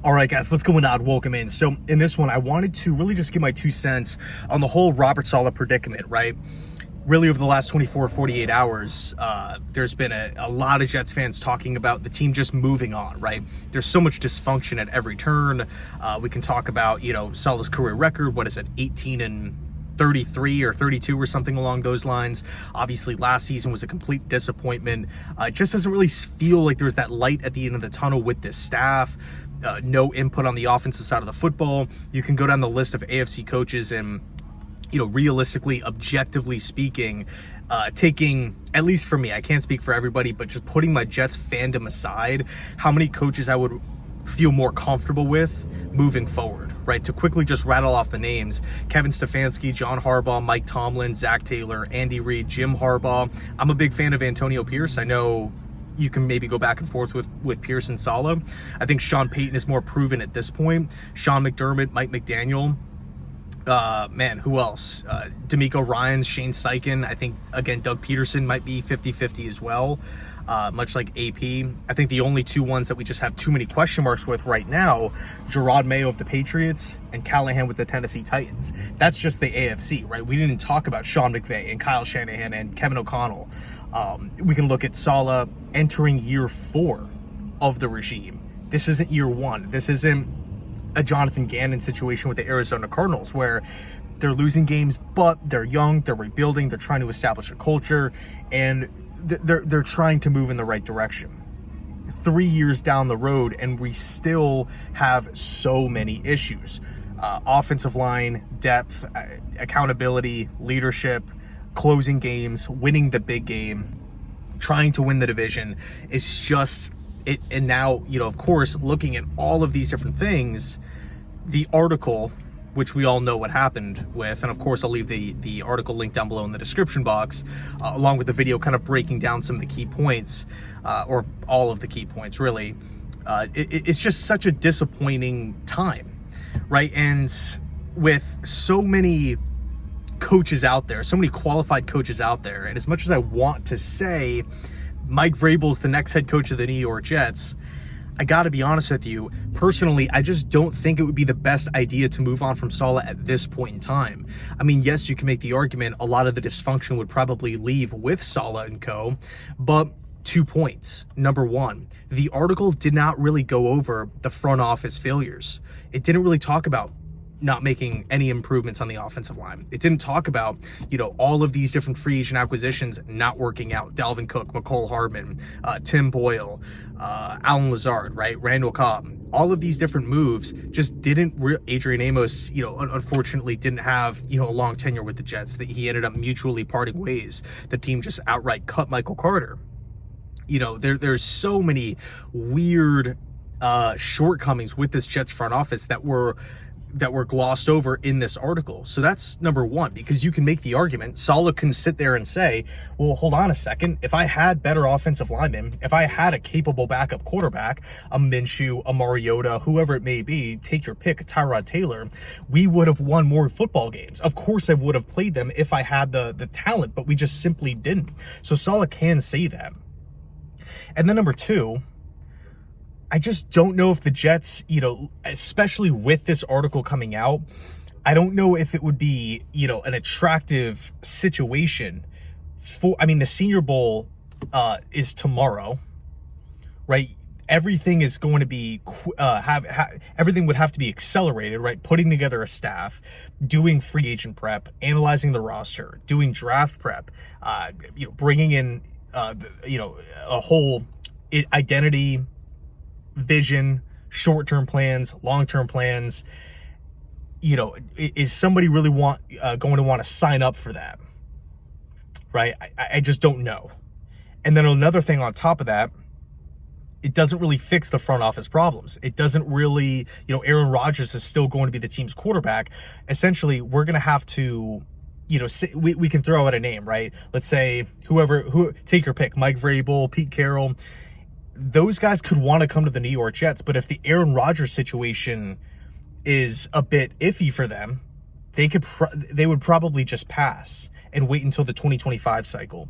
All right, guys, what's going on? Welcome in. So in this one, I wanted to really just give my 2 cents on the whole Robert Saleh predicament, right? Really, over the last 24, 48 hours, there's been a lot of Jets fans talking about the team just moving on, right? There's so much dysfunction at every turn. We can talk about, Saleh's career record. What is it, 18-33 or 32 or something along those lines. Obviously, last season was a complete disappointment. It just doesn't really feel like there's that light at the end of the tunnel with this staff. No input on the offensive side of the football. You can go down the list of AFC coaches and, realistically, objectively speaking, taking, at least for me, I can't speak for everybody, but just putting my Jets fandom aside, how many coaches I would feel more comfortable with moving forward, right? To quickly just rattle off the names: Kevin Stefanski, John Harbaugh, Mike Tomlin, Zach Taylor, Andy Reid, Jim Harbaugh. I'm a big fan of Antonio Pierce. I know you can maybe go back and forth with Pierce and Saleh. I think Sean Payton is more proven at this point. Sean McDermott, Mike McDaniel. Who else? D'Amico Ryans, Shane Steichen. I think, again, Doug Peterson might be 50-50 as well, much like AP. I think the only two ones that we just have too many question marks with right now, Gerard Mayo of the Patriots and Callahan with the Tennessee Titans. That's just the AFC, right? We didn't talk about Sean McVay and Kyle Shanahan and Kevin O'Connell. We can look at Saleh entering year 4 of the regime. This isn't year 1. This isn't a Jonathan Gannon situation with the Arizona Cardinals, where they're losing games, but they're young, they're rebuilding, they're trying to establish a culture, and they're trying to move in the right direction. 3 years down the road, and we still have so many issues. Offensive line, depth, accountability, leadership, closing games, winning the big game, trying to win the division. It's just it. And now, of course, looking at all of these different things, the article, which we all know what happened with, and of course I'll leave the article link down below in the description box, along with the video kind of breaking down some of the key points, or all of the key points really. It's just such a disappointing time, right? And with so many coaches out there, so many qualified coaches out there, and as much as I want to say Mike Vrabel's the next head coach of the New York Jets, I gotta be honest with you, personally, I just don't think it would be the best idea to move on from Saleh at this point in time. I mean, yes, you can make the argument a lot of the dysfunction would probably leave with Saleh and co, but 2 points. Number one, the article did not really go over the front office failures. It didn't really talk about not making any improvements on the offensive line. It didn't talk about, all of these different free agent acquisitions not working out. Dalvin Cook, McCole Hardman, Tim Boyle, Alan Lazard, right? Randall Cobb. All of these different moves just didn't, Adrian Amos, unfortunately didn't have, a long tenure with the Jets. That he ended up mutually parting ways. The team just outright cut Michael Carter. There's so many weird shortcomings with this Jets front office that were glossed over in this article. So that's number one, because you can make the argument, Saleh can sit there and say, well, hold on a second. If I had better offensive linemen, if I had a capable backup quarterback, a Minshew, a Mariota, whoever it may be, take your pick, Tyrod Taylor, we would have won more football games. Of course I would have played them if I had the talent, but we just simply didn't. So Saleh can say that. And then number two, I just don't know if the Jets, especially with this article coming out, I don't know if it would be, an attractive situation for, the Senior Bowl is tomorrow, right? Everything is going to be, everything would have to be accelerated, right? Putting together a staff, doing free agent prep, analyzing the roster, doing draft prep, bringing in, a whole identity, vision, short-term plans, long-term plans. Is somebody really going to want to sign up for that, right? I just don't know. And then another thing on top of that, it doesn't really fix the front office problems. It doesn't really, Aaron Rodgers is still going to be the team's quarterback. Essentially, we're going to have to, we can throw out a name, right? Let's say take your pick, Mike Vrabel, Pete Carroll. Those guys could want to come to the New York Jets, but if the Aaron Rodgers situation is a bit iffy for them, they would probably just pass and wait until the 2025 cycle.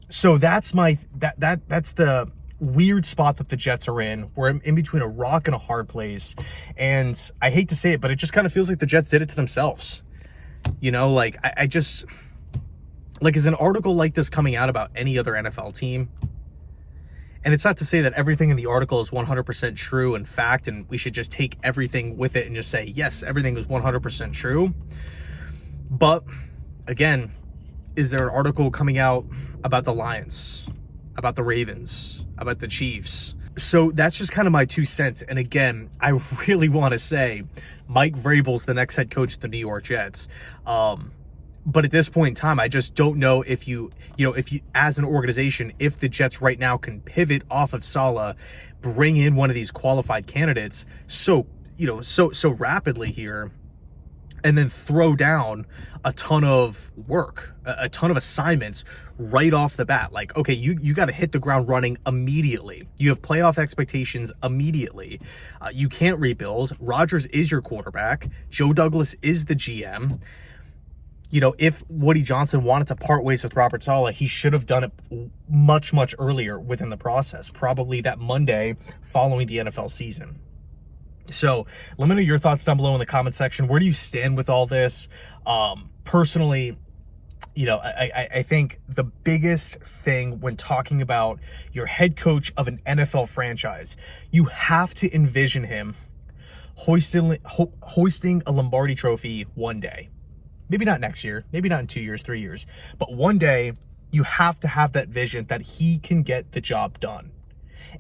So that's that's the weird spot that the Jets are in. We're in between a rock and a hard place. And I hate to say it, but it just kind of feels like the Jets did it to themselves. You know, like, I just, like, is an article like this coming out about any other NFL team? And it's not to say that everything in the article is 100% true and fact, and we should just take everything with it and just say, yes, everything is 100% true. But, again, is there an article coming out about the Lions, about the Ravens, about the Chiefs? So that's just kind of my 2 cents. And again, I really want to say Mike Vrabel's the next head coach of the New York Jets. But at this point in time, I just don't know if you as an organization, if the Jets right now can pivot off of Saleh, bring in one of these qualified candidates so rapidly here, and then throw down a ton of work, a ton of assignments right off the bat. Like, okay, you got to hit the ground running immediately. You have playoff expectations immediately. You can't rebuild. Rodgers is your quarterback. Joe Douglas is the GM. You know, if Woody Johnson wanted to part ways with Robert Saleh, he should have done it much, much earlier within the process, probably that Monday following the NFL season. So let me know your thoughts down below in the comment section. Where do you stand with all this? Personally, you know, I think the biggest thing when talking about your head coach of an NFL franchise, you have to envision him hoisting a Lombardi trophy one day. Maybe not next year, maybe not in 2 years, 3 years, but one day you have to have that vision that he can get the job done.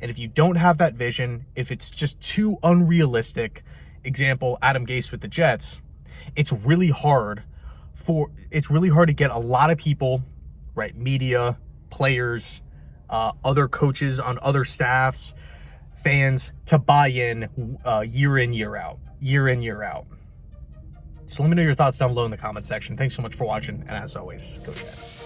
And if you don't have that vision, if it's just too unrealistic, example, Adam Gase with the Jets, it's really hard to get a lot of people, right, media, players, other coaches on other staffs, fans, to buy in year in, year out. So let me know your thoughts down below in the comment section. Thanks so much for watching, and as always, go Jets.